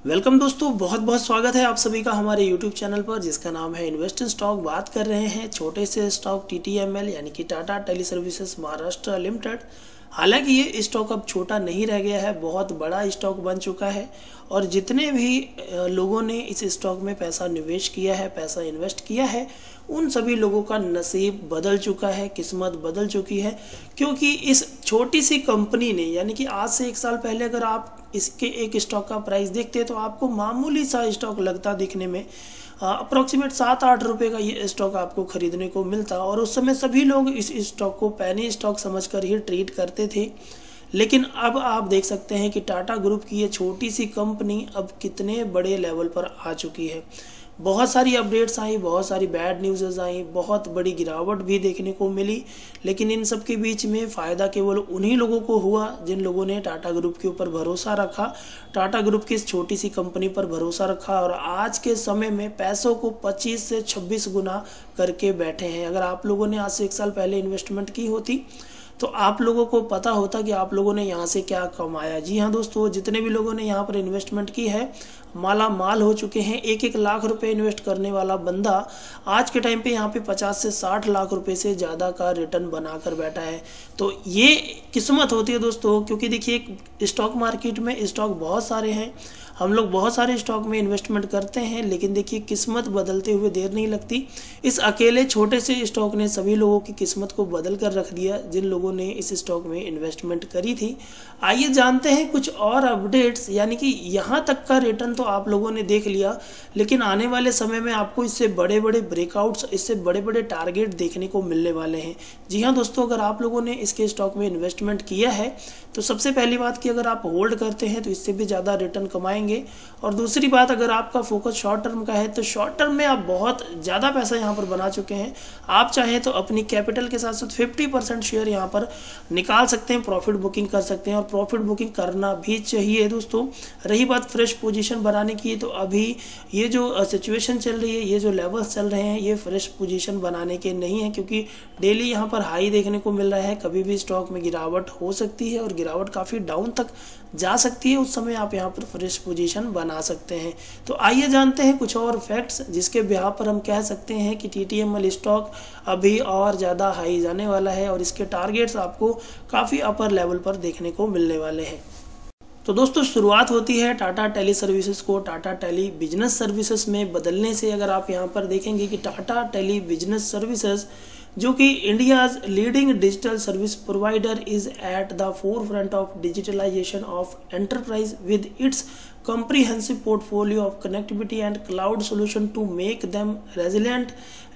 Welcome दोस्तों, बहुत बहुत स्वागत है आप सभी का हमारे यूट्यूब चैनल पर जिसका नाम है इन्वेस्ट इन स्टॉक। बात कर रहे हैं छोटे से स्टॉक TTML यानी कि Tata Tele Services Maharashtra Limited. हालांकि ये स्टॉक अब छोटा नहीं रह गया है, बहुत बड़ा स्टॉक बन चुका है और जितने भी लोगों ने इस स्टॉक में पैसा निवेश किया है, पैसा इन्वेस्ट किया है, उन सभी लोगों का नसीब बदल चुका है, किस्मत बदल चुकी है। क्योंकि इस छोटी सी कंपनी ने, यानी कि आज से 1 साल पहले अगर आप इसके एक स्टॉक का प्राइस देखते तो आपको मामूली सा स्टॉक लगता दिखने में, अप्रोक्सीमेट 7-8 रुपये का ये स्टॉक आपको खरीदने को मिलता और उस समय सभी लोग इस स्टॉक को पैनी स्टॉक समझकर ही ट्रीट करते थे। लेकिन अब आप देख सकते हैं कि टाटा ग्रुप की ये छोटी सी कंपनी अब कितने बड़े लेवल पर आ चुकी है। बहुत सारी अपडेट्स आई, बहुत सारी बैड न्यूज़ आई, बहुत बड़ी गिरावट भी देखने को मिली, लेकिन इन सब के बीच में फ़ायदा केवल उन्हीं लोगों को हुआ जिन लोगों ने टाटा ग्रुप के ऊपर भरोसा रखा, टाटा ग्रुप की इस छोटी सी कंपनी पर भरोसा रखा और आज के समय में पैसों को 25 से 26 गुना करके बैठे हैं। अगर आप लोगों ने आज से 1 साल पहले इन्वेस्टमेंट की होती तो आप लोगों को पता होता कि आप लोगों ने यहाँ से क्या कमाया। जी हाँ दोस्तों, जितने भी लोगों ने यहाँ पर इन्वेस्टमेंट की है माला माल हो चुके हैं। 1-1 लाख रुपए इन्वेस्ट करने वाला बंदा आज के टाइम पे यहाँ पे 50 से 60 लाख रुपए से ज़्यादा का रिटर्न बनाकर बैठा है। तो ये किस्मत होती है दोस्तों, क्योंकि देखिए स्टॉक मार्केट में स्टॉक बहुत सारे हैं, हम लोग बहुत सारे स्टॉक में इन्वेस्टमेंट करते हैं, लेकिन देखिए किस्मत बदलते हुए देर नहीं लगती। इस अकेले छोटे से स्टॉक ने सभी लोगों की किस्मत को बदल कर रख दिया जिन लोगों ने इस स्टॉक में इन्वेस्टमेंट करी थी। आइए जानते हैं कुछ और अपडेट्स, यानी कि यहाँ तक का रिटर्न तो आप लोगों ने देख लिया, लेकिन आने वाले समय में आपको इससे बड़े बड़े ब्रेकआउट्स, इससे बड़े बड़े टारगेट देखने को मिलने वाले हैं। जी हाँ दोस्तों, अगर आप लोगों ने इसके स्टॉक में इन्वेस्टमेंट किया है तो सबसे पहली बात कि अगर आप होल्ड करते हैं तो इससे भी ज़्यादा रिटर्न कमाएंगे। और दूसरी बात, अगर आपका फोकस शॉर्ट टर्म का है तो शॉर्ट टर्म में आप बहुत ज़्यादा पैसा यहाँ पर बना चुके हैं। आप चाहें तो अपनी कैपिटल के साथ साथ 50% शेयर यहाँ पर निकाल सकते हैं, प्रॉफिट बुकिंग कर सकते हैं और प्रॉफिट बुकिंग करना भी चाहिए दोस्तों। रही बात फ्रेश पोजीशन बनाने की, तो अभी ये जो सिचुएशन चल रही है, ये जो लेवल्स चल रहे हैं, ये फ्रेश पोजीशन बनाने के नहीं है, क्योंकि डेली यहाँ पर हाई देखने को मिल रहा है। कभी भी स्टॉक में गिरावट हो सकती है और गिरावट काफ़ी डाउन तक जा सकती है, उस समय आप यहाँ पर फ्रेश पोजीशन बना सकते हैं। तो आइए जानते हैं कुछ और फैक्ट्स जिसके बिहार पर हम कह सकते हैं कि TTML स्टॉक अभी और ज़्यादा हाई जाने वाला है और इसके टारगेट्स आपको काफ़ी अपर लेवल पर देखने को मिलने वाले हैं। तो दोस्तों, शुरुआत होती है टाटा टेली सर्विसेज को टाटा टेली बिजनेस सर्विसेज में बदलने से। अगर आप यहाँ पर देखेंगे कि टाटा टेली बिजनेस सर्विसेज, जो कि India's leading digital service provider, is at the forefront of digitalisation of enterprise with its comprehensive portfolio of connectivity and cloud solution to make them resilient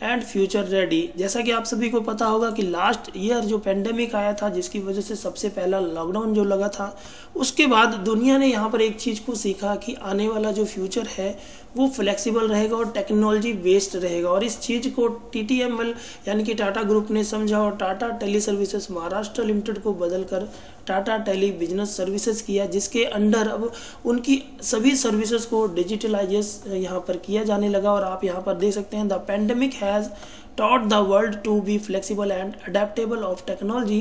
and future ready। जैसा कि आप सभी को पता होगा कि लास्ट ईयर जो pandemic आया था, जिसकी वजह से सबसे पहला लॉकडाउन जो लगा था, उसके बाद दुनिया ने यहाँ पर एक चीज़ को सीखा कि आने वाला जो फ्यूचर है वो फ्लेक्सिबल रहेगा और टेक्नोलॉजी बेस्ड रहेगा। और इस चीज़ को TTML यानी कि टाटा ग्रुप ने समझा और Tata Tele Services Maharashtra Limited को बदलकर टाटा टेली बिजनेस सर्विसेज किया, जिसके अंडर अब उनकी सभी सर्विसेज को डिजिटलाइज यहाँ पर किया जाने लगा। और आप यहाँ पर देख सकते हैं, the pandemic has taught the world to be flexible and adaptable of technology.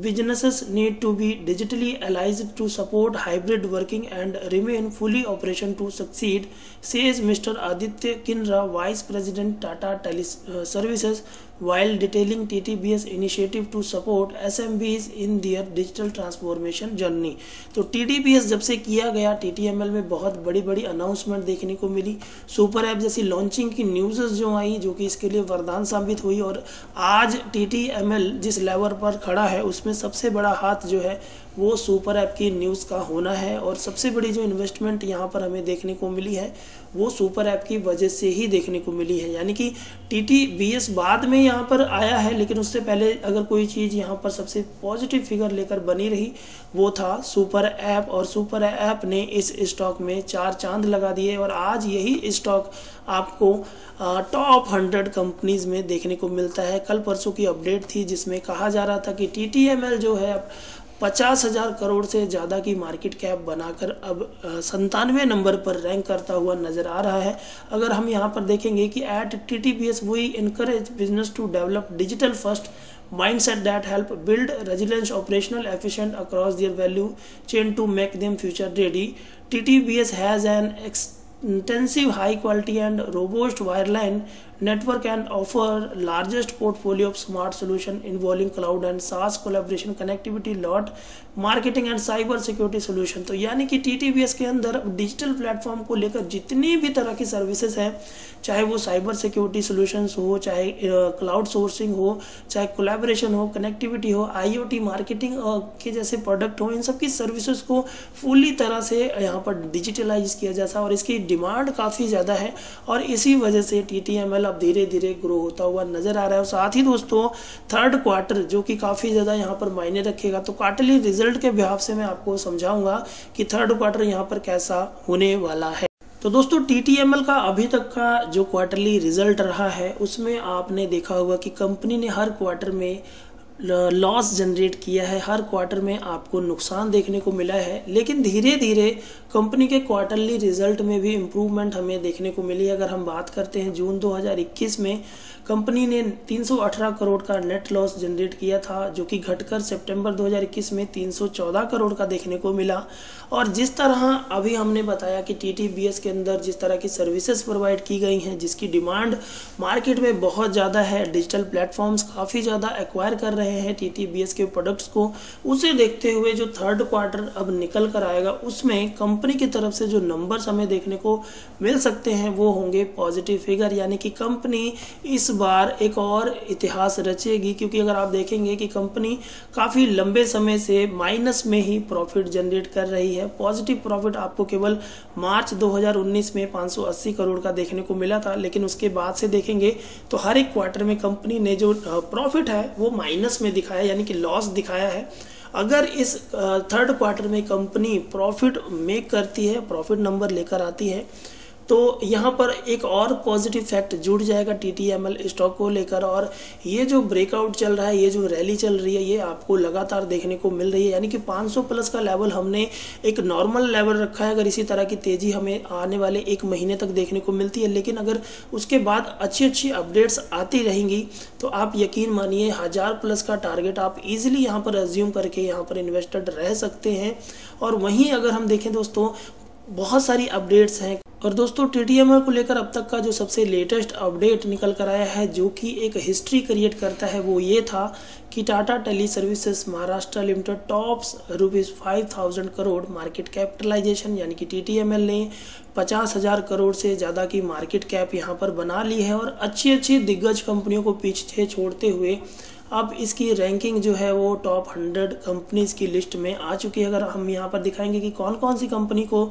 Businesses need to be digitally aligned to support hybrid working and remain fully operation to succeed, says Mr. Aditya Kinra, Vice President Tata Tele Services, while detailing TTBS initiative to support SMBs in their digital transformation journey। तो TTBS जब से किया गया, TTML में बहुत बड़ी बड़ी announcement देखने को मिली, सुपर ऐप जैसी लॉन्चिंग की न्यूज़ जो आई, जो कि इसके लिए वरदान साबित हुई। और आज TTML जिस लेवल पर खड़ा है उसमें सबसे बड़ा हाथ जो है वो सुपर ऐप की न्यूज़ का होना है। और सबसे बड़ी जो इन्वेस्टमेंट यहाँ पर हमें देखने को मिली है वो सुपर ऐप की वजह से ही देखने को मिली है। यानी कि TTBS बाद में यहाँ पर आया है, लेकिन उससे पहले अगर कोई चीज़ यहाँ पर सबसे पॉजिटिव फिगर लेकर बनी रही वो था सुपर ऐप। और सुपर ऐप ने इस स्टॉक में 4 चांद लगा दिए और आज यही स्टॉक आपको टॉप 100 कंपनीज में देखने को मिलता है। कल परसों की अपडेट थी जिसमें कहा जा रहा था कि TTML जो है 50,000 करोड़ से ज़्यादा की मार्केट कैप बनाकर अब 97वें नंबर पर रैंक करता हुआ नज़र आ रहा है। अगर हम यहाँ पर देखेंगे कि at TTBS we encourage business to develop digital first mindset that help build resilience operational efficient across their value chain to make them future ready। TTBS has an extensive high quality and robust wireline network and offer largest portfolio of smart solution involving cloud and SaaS collaboration connectivity lot marketing and cyber security solution. तो यानी कि TTBS के अंदर digital platform को लेकर जितनी भी तरह की सर्विसेज हैं, चाहे वो साइबर सिक्योरिटी सोल्यूशंस हो, चाहे क्लाउड सोर्सिंग हो, चाहे कोलैबोरेशन हो, कनेक्टिविटी हो, IoT मार्केटिंग के जैसे प्रोडक्ट हो, इन सब की सर्विसेज को फुली तरह से यहाँ पर डिजिटलाइज किया जाता है और इसकी डिमांड काफ़ी ज़्यादा है और इसी वजह से TTML अब धीरे धीरे ग्रो होता हुआ नजर आ रहा है। और साथ ही दोस्तों थर्ड क्वार्टर जो कि काफ़ी ज़्यादा यहाँ पर मायने रखेगा, तो क्वार्टरली रिजल्ट के बिहाफ से मैं आपको समझाऊंगा कि थर्ड क्वार्टर यहाँ पर कैसा होने वाला है। तो दोस्तों TTML का अभी तक का जो क्वार्टरली रिजल्ट रहा है उसमें आपने देखा होगा कि कंपनी ने हर क्वार्टर में लॉस जनरेट किया है, हर क्वार्टर में आपको नुकसान देखने को मिला है, लेकिन धीरे धीरे कंपनी के क्वार्टरली रिजल्ट में भी इम्प्रूवमेंट हमें देखने को मिली। अगर हम बात करते हैं जून 2021 में कंपनी ने 318 करोड़ का नेट लॉस जनरेट किया था, जो कि घटकर सितंबर 2021 में 314 करोड़ का देखने को मिला। और जिस तरह अभी हमने बताया कि TTBS के अंदर जिस तरह की सर्विसेज प्रोवाइड की गई हैं, जिसकी डिमांड मार्केट में बहुत ज़्यादा है, डिजिटल प्लेटफॉर्म्स काफ़ी ज़्यादा एक्वायर कर रहे हैं TTBS के प्रोडक्ट्स को, उसे देखते हुए जो थर्ड क्वार्टर अब निकल कर आएगा उसमें कंपनी की तरफ से जो नंबर्स हमें देखने को मिल सकते हैं वो होंगे पॉजिटिव फिगर, यानी कि कंपनी इस बार एक और इतिहास रचेगी। क्योंकि अगर आप देखेंगे कि कंपनी काफ़ी लंबे समय से माइनस में ही प्रॉफिट जनरेट कर रही है। पॉजिटिव प्रॉफिट आपको केवल मार्च 2019 में 580 करोड़ का देखने को मिला था, लेकिन उसके बाद से देखेंगे तो हर एक क्वार्टर में कंपनी ने जो प्रॉफिट है वो माइनस में दिखाया, यानी कि लॉस दिखाया है। अगर इस थर्ड क्वार्टर में कंपनी प्रॉफिट मेक करती है, प्रॉफिट नंबर लेकर आती है, तो यहाँ पर एक और पॉजिटिव फैक्ट जुड़ जाएगा TTML स्टॉक को लेकर। और ये जो ब्रेकआउट चल रहा है, ये जो रैली चल रही है, ये आपको लगातार देखने को मिल रही है, यानी कि 500 प्लस का लेवल हमने एक नॉर्मल लेवल रखा है। अगर इसी तरह की तेज़ी हमें आने वाले एक महीने तक देखने को मिलती है, लेकिन अगर उसके बाद अच्छी अपडेट्स आती रहेंगी तो आप यकीन मानिए 1000 प्लस का टारगेट आप इजीली यहाँ पर अज्यूम करके यहाँ पर इन्वेस्टेड रह सकते हैं। और वहीं अगर हम देखें दोस्तों, बहुत सारी अपडेट्स हैं। और दोस्तों TTML को लेकर अब तक का जो सबसे लेटेस्ट अपडेट निकल कर आया है, जो कि एक हिस्ट्री क्रिएट करता है, वो ये था कि Tata Tele Services Maharashtra Limited tops ₹5000 crore market capitalisation, यानी कि TTML ने 50,000 करोड़ से ज़्यादा की मार्केट कैप यहाँ पर बना ली है और अच्छी दिग्गज कंपनियों को पीछे छोड़ते हुए अब इसकी रैंकिंग जो है वो टॉप 100 कंपनीज की लिस्ट में आ चुकी है। अगर हम यहाँ पर दिखाएंगे कि कौन कौन सी कंपनी को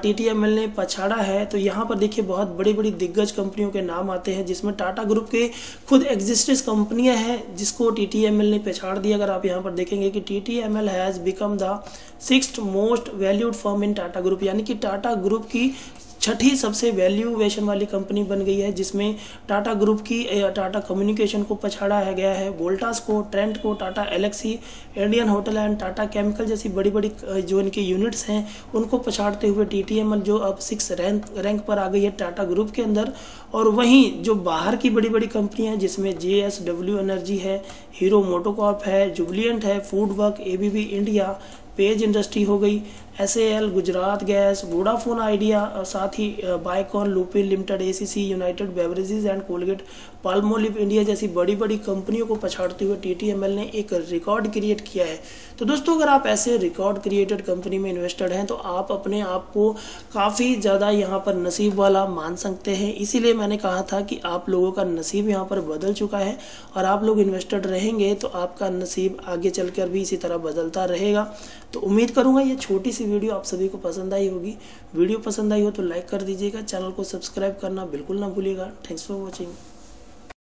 TTML ने पछाड़ा है, तो यहाँ पर देखिए बहुत बड़ी दिग्गज कंपनियों के नाम आते हैं, जिसमें टाटा ग्रुप के खुद एग्जिस्टेंस कंपनियां हैं जिसको TTML ने पछाड़ दिया। अगर आप यहाँ पर देखेंगे कि TTML has become the 6th most valued firm in Tata group, यानी कि टाटा ग्रुप की छठी सबसे वैल्यूएशन वाली कंपनी बन गई है, जिसमें टाटा ग्रुप की टाटा कम्युनिकेशन को पछाड़ा गया है, वोल्टास को, ट्रेंट को, Tata Elxsi, Indian Hotel and Tata Chemical जैसी बड़ी जो इनकी यूनिट्स हैं उनको पछाड़ते हुए TTML जो अब 6 रैंक पर आ गई है टाटा ग्रुप के अंदर। और वहीं जो बाहर की बड़ी कंपनियां हैं, जिसमें JSW एनर्जी है, हीरो मोटोकॉर्प है, जुबलिएंट है, Foodwork, ABB India, Page Industry हो गई, SAL, Gujarat Gas, Vodafone Idea, साथ ही Biocon, Lupin Limited, ACC, United Beverages and Colgate, Palmolive India जैसी बड़ी कंपनियों को पछाड़ते हुए TTML ने एक रिकॉर्ड क्रिएट किया है। तो दोस्तों अगर आप ऐसे रिकॉर्ड क्रिएटेड कंपनी में इन्वेस्टेड हैं तो आप अपने आप को काफ़ी ज़्यादा यहाँ पर नसीब वाला मान सकते हैं। इसीलिए मैंने कहा था कि आप लोगों का नसीब यहाँ पर बदल चुका है और आप लोग इन्वेस्टेड रहेंगे तो आपका नसीब आगे चलकर भी इसी तरह बदलता रहेगा। तो उम्मीद करूँगा ये छोटी सी वीडियो आप सभी को पसंद आई होगी। वीडियो पसंद आई हो तो लाइक कर दीजिएगा, चैनल को सब्सक्राइब करना बिल्कुल ना भूलिएगा। Thanks for watching.